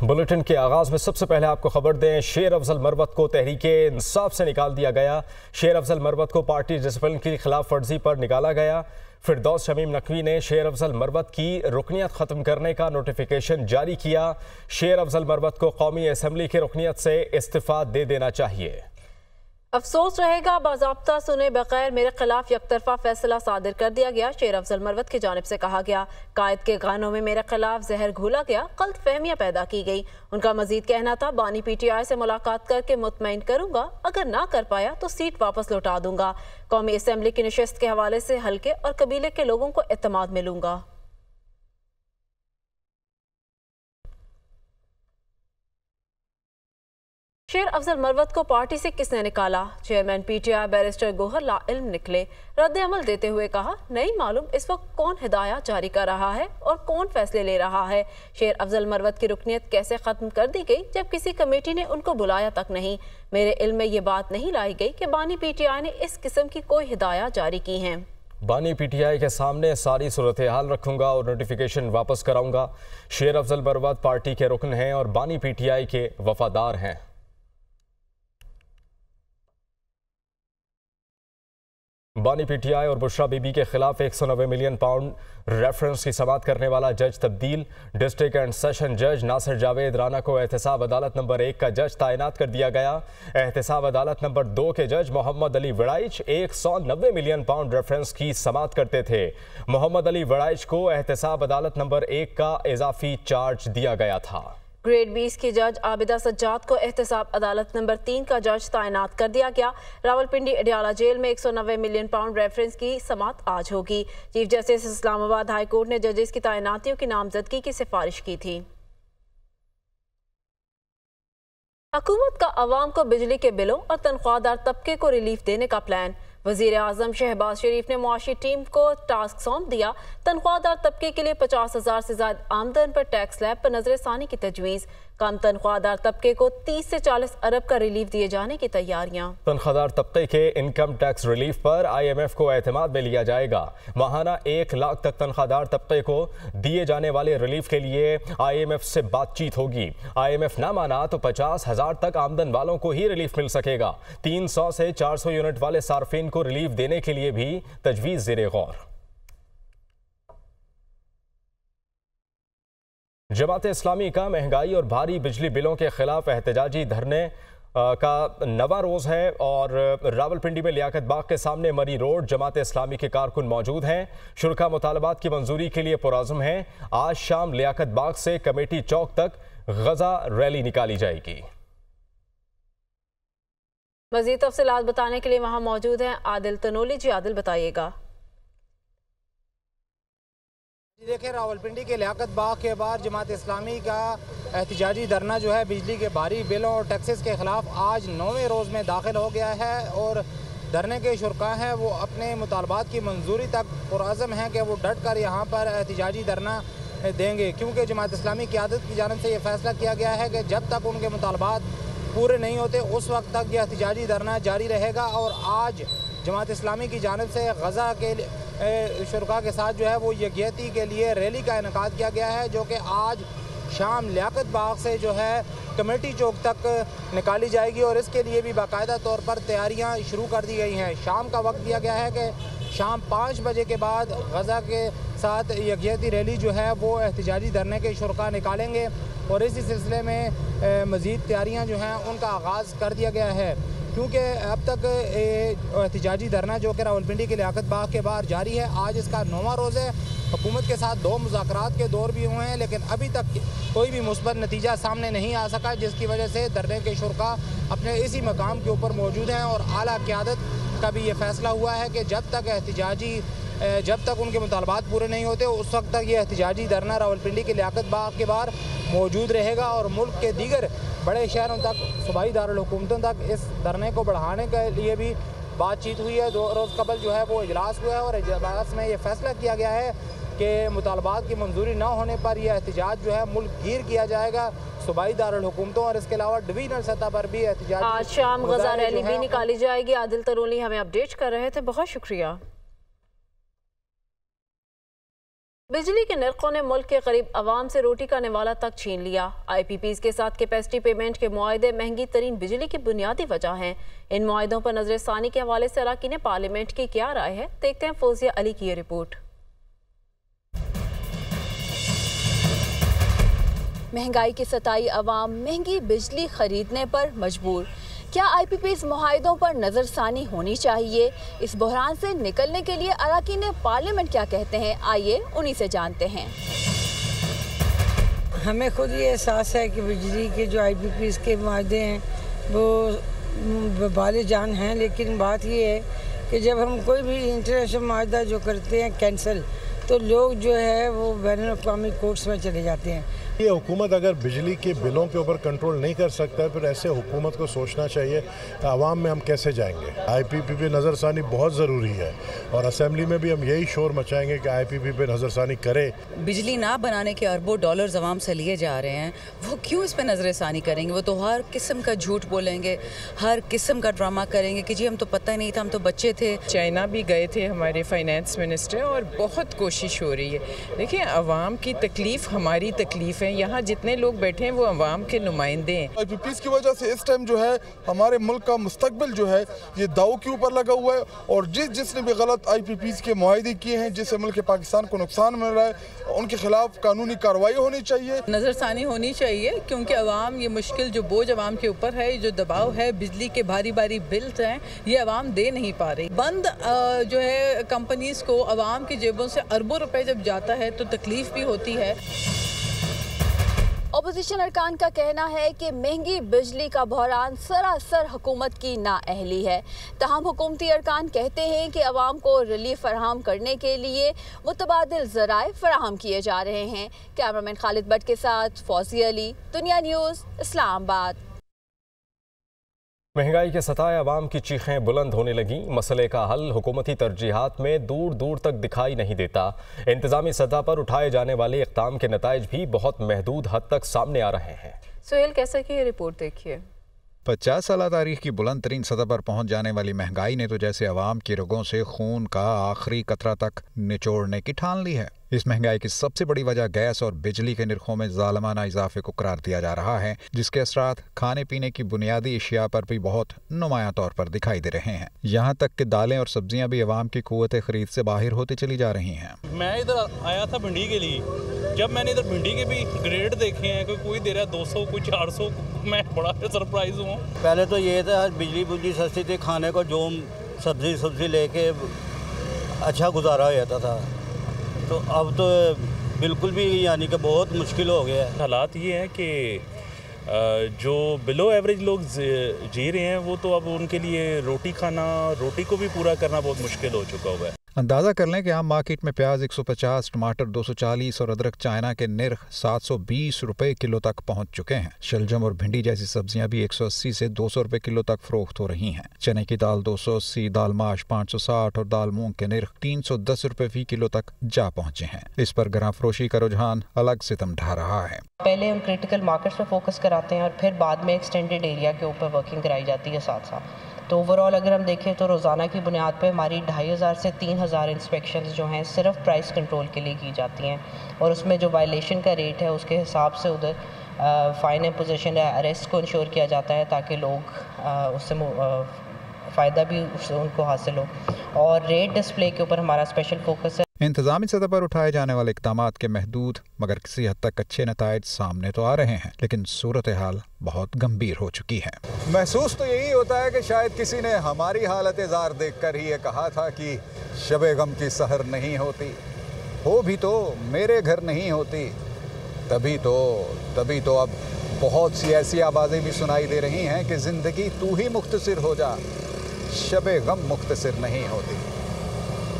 Bulletin के आगाज में सबसे पहले आपको खबर दें, शेर अफजल मरवत को तहरीके इंसाफ से निकाल दिया गया। शेर अफजल मरवत को पार्टी डिसिप्लिन की खिलाफ वर्जी पर निकाला गया। फिरदौस शमीम नकवी ने शेर अफजल मरवत की रुकनियत ख़त्म करने का नोटिफिकेशन जारी किया। शेर अफजल मरवत को कौमी असम्बली की रुकनियत से इस्तीफा दे देना चाहिए। अफसोस रहेगा, बाज़ाब्ता सुने बगैर मेरे खिलाफ यकतरफा फैसला सादिर कर दिया गया। शेर अफजल मरवत की जानिब से कहा गया, कायद के गानों में मेरे खिलाफ जहर घोला गया, गलत फहमियाँ पैदा की गई। उनका मजीद कहना था, बानी PTI से मुलाकात करके मुतमईन करूंगा, अगर ना कर पाया तो सीट वापस लौटा दूंगा। कौमी असम्बली की नशस्त के हवाले से हल्के और कबीले के लोगों को एतमाद मिलूंगा। शेर अफजल मरवत को पार्टी से किसने निकाला? चेयरमैन PTI बैरिस्टर गोहर लाइल्म निकले। रद्द अमल देते हुए कहा, नहीं मालूम इस वक्त कौन हिदायत जारी कर रहा है और कौन फैसले ले रहा है। शेर अफजल मरवत की रुकनियत कैसे खत्म कर दी गई जब किसी कमेटी ने उनको बुलाया तक नहीं। मेरे इल्म में ये बात नहीं लाई गई कि बानी PTI ने इस किस्म की कोई हिदायत जारी की हैं। बानी PTI के सामने सारी सूरत हाल रखूंगा और नोटिफिकेशन वापस कराऊंगा। शेर अफजल मरवत पार्टी के रुकन हैं और बानी PTI के वफादार हैं। बानी PTI और बुशरा बीबी के खिलाफ 190 मिलियन पाउंड रेफरेंस की समाअत करने वाला जज तब्दील। डिस्ट्रिक्ट एंड सेशन जज नासिर जावेद राना को एहतसाब अदालत नंबर 1 का जज तैनात कर दिया गया। एहतसाब अदालत नंबर 2 के जज Mohammad Ali Warraich 190 million pound reference की समाअत करते थे। मोहम्मद अली वड़ाइच को एहतसाब अदालत नंबर 1 का इजाफी चार्ज दिया गया था। ग्रेड 20 की जज आबिदा सज्जाद को एहतसाब अदालत नंबर 3 का जज तैनात कर दिया गया। रावलपिंडी अडियाला जेल में 190 मिलियन पाउंड रेफरेंस की समाअत आज होगी। Chief justice Islamabad high court ने जजेस की तैनातियों की नामजदगी की सिफारिश की थी। हुकूमत का अवाम को बिजली के बिलों और तनख्वाहदार तबके को रिलीफ देने का प्लान। वजीर आजम शहबाज शरीफ ने मुआशी टीम को टास्क सौंप दिया। तनख्वाहदार तबके के लिए 50,000 से ज्यादा आमदन पर टैक्स स्लैब पर नजरसानी की तजवीज़। कम तनख्वाहदार तबके को 30 से 40 अरब का रिलीफ दिए जाने की तैयारियां। तनख्वाहदार तबके के इनकम टैक्स रिलीफ पर IMF को एतमाद में लिया जाएगा। माहाना 1 लाख तक तनख्वाहदार तबके को दिए जाने वाले रिलीफ के लिए IMF से बातचीत होगी। IMF ना माना तो 50,000 तक आमदन वालों को ही रिलीफ मिल सकेगा। 300 से 400 यूनिट वाले सार्फिन को रिलीफ देने के लिए भी तजवीज़ ज़ेरे गौर। जमात इस्लामी का महंगाई और भारी बिजली बिलों के खिलाफ एहतजाजी धरने का नवा रोज़ है और रावलपिंडी में लियाकत बाग के सामने मरी रोड जमात इस्लामी के कारकुन मौजूद हैं। शुरका मुतालबात की मंजूरी के लिए पुराज़म हैं। आज शाम लियाकत बाग से कमेटी चौक तक गजा रैली निकाली जाएगी। मज़ीद तफसीलात बताने के लिए वहाँ मौजूद हैं आदिल तनोली। जी आदिल, बताइएगा। देखिए, रावलपिंडी के लियाकत बाग के बाहर जमात इस्लामी का एहतजाजी धरना जो है बिजली के भारी बिलों और टैक्सेस के खिलाफ आज 9वें रोज़ में दाखिल हो गया है और धरने के शुरका हैं वो अपने मुतालबात की मंजूरी तक पुरअज़म हैं कि वो डट कर यहाँ पर एहतजाजी धरना देंगे, क्योंकि जमात इस्लामी क़यादत की जानिब से ये फैसला किया गया है कि जब तक उनके मुतालबात पूरे नहीं होते उस वक्त तक यह एहतजाजी धरना जारी रहेगा। और आज जमात इस्लामी की जानिब से गज़ा के शुरका के साथ जो है वो यकजहती के लिए रैली का इनेकाद किया गया है, जो कि आज शाम लियाकत बाग से जो है कमेटी चौक तक निकाली जाएगी और इसके लिए भी बाकायदा तौर पर तैयारियां शुरू कर दी गई हैं। शाम का वक्त दिया गया है कि शाम 5 बजे के बाद गज़ा के साथ यकजहती रैली जो है वो एहतजाजी धरने के शुरका निकालेंगे और इसी सिलसिले में मज़ीद तैयारियाँ जो हैं उनका आगाज़ कर दिया गया है, क्योंकि अब तक एहतजाजी धरना जो कि रावलपिंडी के लियाकत बाग के बाहर जारी है, आज इसका 9वां रोज़ है। हुकूमत के साथ 2 मुज़ाकरात के दौर भी हुए हैं, लेकिन अभी तक कोई भी मुस्बत नतीजा सामने नहीं आ सका, जिसकी वजह से धरने के शुरका अपने इसी मकाम के ऊपर मौजूद हैं और आला क़यादत का भी ये फैसला हुआ है कि जब तक उनके मुतालबात पूरे नहीं होते उस वक्त तक ये एहतजाजी धरना रावलपिंडी के लियाकत बाग के बाहर मौजूद रहेगा और मुल्क के दीगर बड़े शहरों तक, सूबाई दारुल हुकूमतों तक इस धरने को बढ़ाने के लिए भी बातचीत हुई है। 2 रोज़ कबल जो है वो इजलास हुआ है और इजलास में ये फैसला किया गया है कि मुतालबात की मंजूरी न होने पर यह एहतजाज जो है मुल्क गिर किया जाएगा सूबाई दारुल हुकूमतों और इसके अलावा डिवीजनल सतह पर भी एहतजाज। आज शाम गजा रैली भी निकाली जाएगी। आदिल तनोली हमें अपडेट कर रहे थे, बहुत शुक्रिया। बिजली के निर्खों ने मुल्क के करीब आवाम से रोटी का निवाला तक छीन लिया। IPPs के साथ कैपेसिटी पेमेंट के मुआहदे महंगी तरीन बिजली की बुनियादी वजह हैं। इन मुआहदों पर नजरसानी के हवाले से अरकान पार्लियामेंट की क्या राय है, देखते हैं फौजिया अली की ये रिपोर्ट। महंगाई की सताई अवाम महंगी बिजली खरीदने पर मजबूर। क्या IPPs मुआहदों पर नज़रसानी होनी चाहिए? इस बहरान से निकलने के लिए अरकान पार्लियामेंट क्या कहते हैं, आइए उन्हीं से जानते हैं। हमें खुद ये एहसास है कि बिजली के जो IPPs के मुआहदे हैं वो बाले जान हैं, लेकिन बात ये है कि जब हम कोई भी इंटरनेशनल मुआहदा जो करते हैं कैंसिल, तो लोग जो है वो बैनुल-अक़वामी कोर्ट्स में चले जाते हैं। ये हुकूमत अगर बिजली के बिलों के ऊपर कंट्रोल नहीं कर सकता है, फिर ऐसे हुकूमत को सोचना चाहिए कि आवाम में हम कैसे जाएंगे। IPP पे नज़रसानी बहुत ज़रूरी है और असेंबली में भी हम यही शोर मचाएंगे कि IPP पे नज़रसानी करे। बिजली ना बनाने के अरबों डॉलर्स आवाम से लिए जा रहे हैं, वो क्यों इस पर नज़रसानी करेंगे? वो तो हर किस्म का झूठ बोलेंगे, हर किस्म का ड्रामा करेंगे कि जी हम तो पता ही नहीं था, हम तो बच्चे थे। चाइना भी गए थे हमारे फाइनेंस मिनिस्टर और बहुत कोशिश हो रही है। देखिए, आवाम की तकलीफ़ हमारी तकलीफ़ है, यहाँ जितने लोग बैठे हैं वो अवाम के नुमाइंदे हैं। IPPs की वजह से इस टाइम जो है हमारे मुल्क का मुस्तकबिल जो है ये दाव के ऊपर लगा हुआ है और जिसने भी गलत IPPs के मुआहदे किए हैं जिससे मुल्क पाकिस्तान को नुकसान मिल रहा है, उनके खिलाफ कानूनी कार्रवाई होनी चाहिए, नज़रसानी होनी चाहिए, क्योंकि अवाम ये मुश्किल जो बोझ अवाम के ऊपर है, जो दबाव है, बिजली के भारी भारी बिल्स हैं, ये अवाम दे नहीं पा रही। बंद जो है कंपनीज को अवाम की जेबों से अरबों रुपए जब जाता है तो तकलीफ भी होती है। अपोजिशन अरकान का कहना है कि महंगी बिजली का बहरान सरासर हुकूमत की नाअहली है। तहम हुकूमती अरकान कहते हैं कि अवाम को रिलीफ फराहम करने के लिए मुतबादिल ज़राए फराहम किए जा रहे हैं। कैमरामैन खालिद भट्ट के साथ फौजिया अली, दुनिया न्यूज़, इस्लामाबाद। महंगाई के सताए अवाम की चीखें बुलंद होने लगी। मसले का हल हुकूमती तरजीहात में दूर दूर तक दिखाई नहीं देता। इंतजामी सतह पर उठाए जाने वाले इक़दाम के नताइज भी बहुत महदूद हद तक सामने आ रहे हैं। सुहेल कैसा की ये रिपोर्ट देखिए। 50 साल तारीख की बुलंद तरीन सतह पर पहुंच जाने वाली महंगाई ने तो जैसे अवाम की रगों से खून का आखिरी कतरा तक निचोड़ने की ठान ली है। इस महंगाई की सबसे बड़ी वजह गैस और बिजली के निर्खों में जालिमाना इजाफे को करार दिया जा रहा है, जिसके असरात खाने पीने की बुनियादी अशिया पर भी बहुत नुमाया तौर पर दिखाई दे रहे हैं। यहाँ तक कि दालें और सब्जियाँ भी अवाम की कुव्वत खरीद से बाहर होती चली जा रही हैं। मैं इधर आया था भिंडी के लिए, जब मैंने इधर भिंडी के भी ग्रेड देखे हैं, कोई दे रहा है 200, कोई 400, मैं बड़ा सरप्राइज हूँ। पहले तो ये था बिजली सस्ती थी, खाने को जो सब्जी लेके अच्छा गुजारा हो जाता था, तो अब तो बिल्कुल भी यानी कि बहुत मुश्किल हो गया है। हालात ये हैं कि जो बिलो एवरेज लोग जी रहे हैं वो तो अब उनके लिए रोटी को भी पूरा करना बहुत मुश्किल हो चुका हुआ है। अंदाज़ा कर लें कि आम मार्केट में प्याज 150, टमाटर 240 और अदरक चाइना के निर्ख 720 रुपए किलो तक पहुंच चुके हैं। शलजम और भिंडी जैसी सब्जियां भी 180 से 200 रुपए किलो तक फरोख्त हो रही हैं। चने की दाल 280, दाल माश 560 और दाल मूंग के निर्ख 310 रुपए फी किलो तक जा पहुंचे हैं। इस पर गरां फरोशी का रुझान अलग सितम ढा रहा है। पहले हम क्रिटिकल मार्केट्स पर फोकस कराते हैं और फिर बाद में एक्सटेंडेड एरिया के ऊपर वर्किंग कराई जाती है साथ साथ। तो ओवरऑल अगर हम देखें तो रोज़ाना की बुनियाद पे हमारी 2500 से 3000 इंस्पेक्शंस जो हैं सिर्फ प्राइस कंट्रोल के लिए की जाती हैं, और उसमें जो वायलेशन का रेट है उसके हिसाब से उधर फ़ाइन इम्पोजिशन या अरेस्ट को इंश्योर किया जाता है ताकि लोग उससे फ़ायदा भी उनको हासिल हो। और रेट डिस्प्ले के ऊपर हमारा स्पेशल फोकस है। इंतजामी सतह पर उठाए जाने वाले इक़दामात के महदूद मगर किसी हद तक अच्छे नताइज सामने तो आ रहे हैं, लेकिन सूरत हाल बहुत गंभीर हो चुकी है। महसूस तो यही होता है कि शायद किसी ने हमारी हालत ज़ार देखकर ही ये कहा था कि शबे गम की सहर नहीं होती, हो भी तो मेरे घर नहीं होती। तभी तो अब बहुत सी ऐसी आवाज़ें भी सुनाई दे रही हैं कि ज़िंदगी तू ही मुख्तसिर हो जा, शबे गम मुख्तसिर नहीं होती।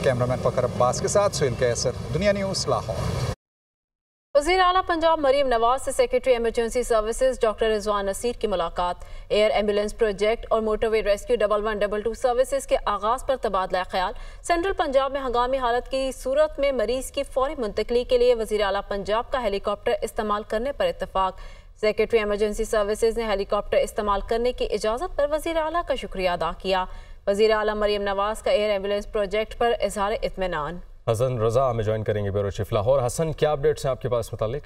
कैमरामैन फ़खर अब्बास के साथ सुहेल कैसर, दुनिया न्यूज़, लाहौर। वज़ीर आला पंजाब मरीम नवाज से secretary emergency services doctor Rizwan Naseer की मुलाकात। एयर एम्बुलेंस प्रोजेक्ट और मोटरवे रेस्क्यू 1112 सर्विसेज के आगाज़ पर तबादला ख्याल। सेंट्रल पंजाब में हंगामी हालत की सूरत में मरीज की फौरी मुंतकली के लिए वज़ीर आला पंजाब का हेलीकॉप्टर इस्तेमाल करने पर इत्तफाक। सेक्रेटरी इमरजेंसी सर्विसेज ने हेलीकॉप्टर इस्तेमाल करने की इजाज़त पर वज़ीर आला का शुक्रिया अदा किया। वज़ीर आला मरीम नवाज का एयर एम्बुलेंस प्रोजेक्ट पर इज़हार इत्मीनान। हसन रजा हमें ज्वाइन करेंगे ब्यूरो चीफ लाहौर। हसन, क्या अपडेट्स हैं आपके पास मुतालिक?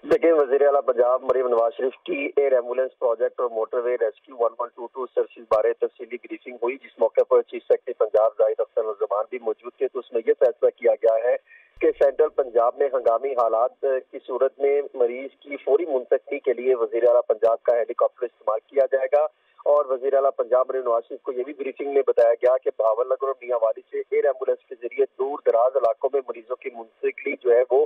देखिए, वज़ीर आला पंजाब मरीम नवाज शरीफ की एयर एम्बुलेंस प्रोजेक्ट और मोटरवे रेस्क्यू 1122 सर्विस बारे तफसीली ब्रीफिंग हुई, जिस मौके पर चीफ सेक्रेटरी पंजाब जाहिद अख्तर ज़मान भी मौजूद थे। तो उसमें यह फैसला किया गया है कि सेंट्रल पंजाब में हंगामी हालात की सूरत में मरीज की फौरी मुंतकली के लिए वज़ीर आला पंजाब का हेलीकॉप्टर इस्तेमाल किया जाएगा। और वज़ीर आला पंजाब मरीम नवाज शरीफ को यह भी ब्रीफिंग में बताया गया कि भावलनगर और मियांवाली से एयर एम्बुलेंस के जरिए दूर दराज इलाकों में मरीजों की मुंतकली जो है वो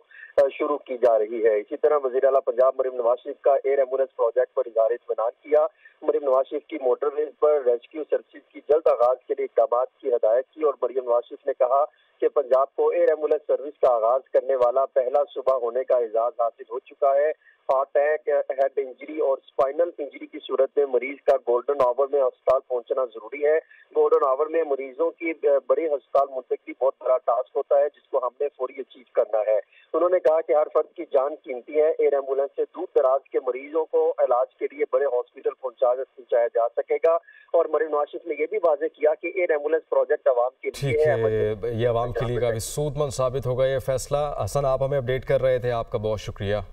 शुरू की जा रही है। इसी तरह वज़ीर आला पंजाब मरीम नवाज शरीफ का एयर एम्बुलेंस प्रोजेक्ट पर इज़हार इत्मीनान किया। मरीम नवाज शरीफ की मोटरवेज पर रेस्क्यू सर्विस की जल्द आगाज के लिए इक़दाम की हिदायत की और मरीम नवाज शरीफ ने कहा कि पंजाब को एयर एम्बुलेंस सर्विस का आगाज करने वाला पहला सूबा होने का एजाज हासिल हो चुका है। हार्ट अटैक, हेड इंजरी और स्पाइनल इंजरी की सूरत में मरीज का गोल्डन आवर में अस्पताल पहुंचना जरूरी है। गोल्डन आवर में मरीजों की बड़े अस्पताल मुंतकली बहुत बड़ा टास्क होता है, जिसको हमने फौरी अचीव करना है। उन्होंने कहा कि हर फर्द की जान कीमती है। एयर एम्बुलेंस से दूर दराज के मरीजों को इलाज के लिए बड़े हॉस्पिटल पहुंचाया जा सकेगा। और मरीम नवाज शरीफ ने यह भी वाज़ेह किया कि एयर एम्बुलेंस प्रोजेक्ट आवाम के लिए है, ये आवाम के लिए काफी सूदमंद साबित होगा ये फैसला। हसन, आप हमें अपडेट कर रहे थे, आपका बहुत शुक्रिया।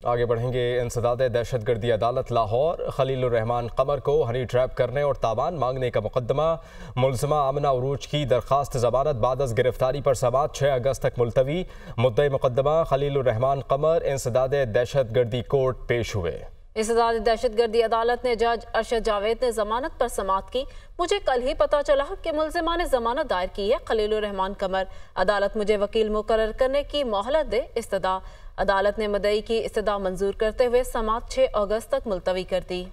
आगे बढ़ेंगे। इंसदाद दहशतगर्दी अदालत लाहौर खलीलुर रहमान कमर को हनी ट्रैप करने और तावान मांगने का मुकदमा। मुलज़मा आमना उरूज की दरखास्त ज़मानत बाद अज़ गिरफ्तारी पर समाअत 6 अगस्त तक मुलतवी। मुद्दई मुकदमा खलीलुर रहमान कमर इंसदाद दहशतगर्दी कोर्ट पेश हुए। इंसदाद दहशतगर्दी अदालत ने जज अरशद जावेद ने जमानत पर समाअत की। मुझे कल ही पता चला कि मुलज़िमा ने जमानत दायर की है। खलीलुर रहमान कमर, अदालत मुझे वकील मुकर्रर करने की मोहलत दे। इस्तदा। अदालत ने मुद्दई की इस्तदा मंजूर करते हुए समाअत 6 अगस्त तक मुलतवी कर दी।